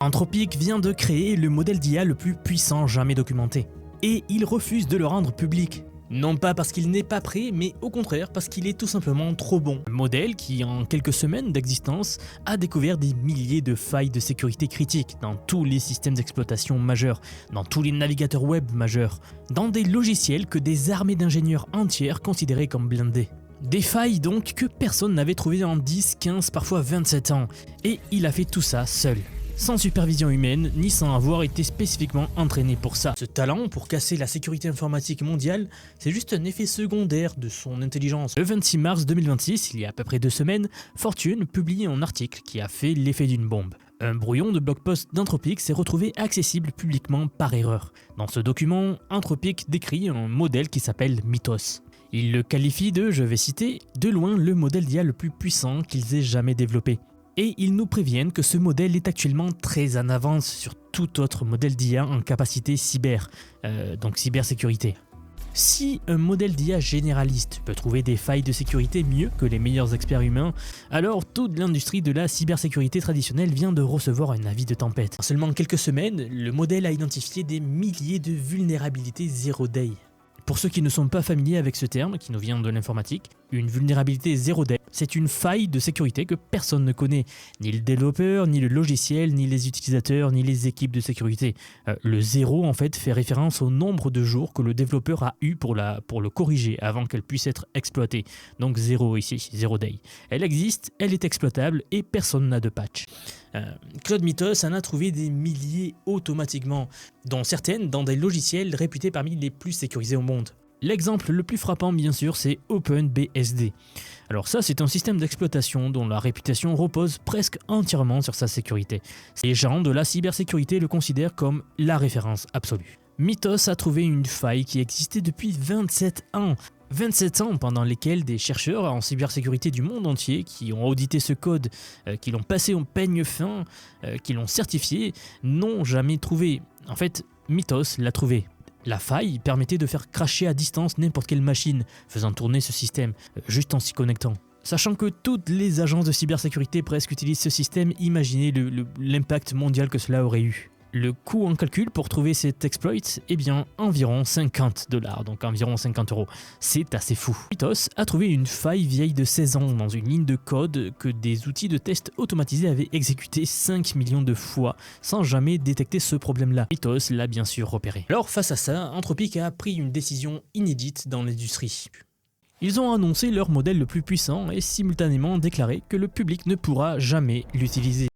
Anthropic vient de créer le modèle d'IA le plus puissant jamais documenté. Et il refuse de le rendre public. Non pas parce qu'il n'est pas prêt, mais au contraire parce qu'il est tout simplement trop bon. Un modèle qui, en quelques semaines d'existence, a découvert des milliers de failles de sécurité critiques dans tous les systèmes d'exploitation majeurs, dans tous les navigateurs web majeurs, dans des logiciels que des armées d'ingénieurs entières considéraient comme blindés. Des failles donc que personne n'avait trouvées en 10, 15, parfois 27 ans. Et il a fait tout ça seul. Sans supervision humaine, ni sans avoir été spécifiquement entraîné pour ça. Ce talent pour casser la sécurité informatique mondiale, c'est juste un effet secondaire de son intelligence. Le 26 mars 2026, il y a à peu près 2 semaines, Fortune publie un article qui a fait l'effet d'une bombe. Un brouillon de blog post d'Anthropic s'est retrouvé accessible publiquement par erreur. Dans ce document, Anthropic décrit un modèle qui s'appelle Mythos. Il le qualifie de, je vais citer, de loin le modèle d'IA le plus puissant qu'ils aient jamais développé. Et ils nous préviennent que ce modèle est actuellement très en avance sur tout autre modèle d'IA en capacité donc cybersécurité. Si un modèle d'IA généraliste peut trouver des failles de sécurité mieux que les meilleurs experts humains, alors toute l'industrie de la cybersécurité traditionnelle vient de recevoir un avis de tempête. En seulement quelques semaines, le modèle a identifié des milliers de vulnérabilités zero day. Pour ceux qui ne sont pas familiers avec ce terme, qui nous vient de l'informatique, une vulnérabilité zero day, c'est une faille de sécurité que personne ne connaît, ni le développeur, ni le logiciel, ni les utilisateurs, ni les équipes de sécurité. Le zéro en fait fait référence au nombre de jours que le développeur a eu pour le corriger avant qu'elle puisse être exploitée. Donc zéro ici, zero day. Elle existe, elle est exploitable et personne n'a de patch. Claude Mythos en a trouvé des milliers automatiquement, dont certaines dans des logiciels réputés parmi les plus sécurisés au monde. L'exemple le plus frappant bien sûr c'est OpenBSD. Alors ça c'est un système d'exploitation dont la réputation repose presque entièrement sur sa sécurité. Les gens de la cybersécurité le considèrent comme la référence absolue. Mythos a trouvé une faille qui existait depuis 27 ans. 27 ans pendant lesquels des chercheurs en cybersécurité du monde entier qui ont audité ce code, qui l'ont passé au peigne fin, qui l'ont certifié, n'ont jamais trouvé. En fait, Mythos l'a trouvé. La faille permettait de faire crasher à distance n'importe quelle machine, faisant tourner ce système, juste en s'y connectant. Sachant que toutes les agences de cybersécurité presque utilisent ce système, imaginez l'impact mondial que cela aurait eu. Le coût en calcul pour trouver cet exploit, eh bien environ 50 $, donc environ 50 €. C'est assez fou. Mythos a trouvé une faille vieille de 16 ans dans une ligne de code que des outils de test automatisés avaient exécuté 5 millions de fois sans jamais détecter ce problème-là. Mythos l'a bien sûr repéré. Alors face à ça, Anthropic a pris une décision inédite dans l'industrie. Ils ont annoncé leur modèle le plus puissant et simultanément déclaré que le public ne pourra jamais l'utiliser.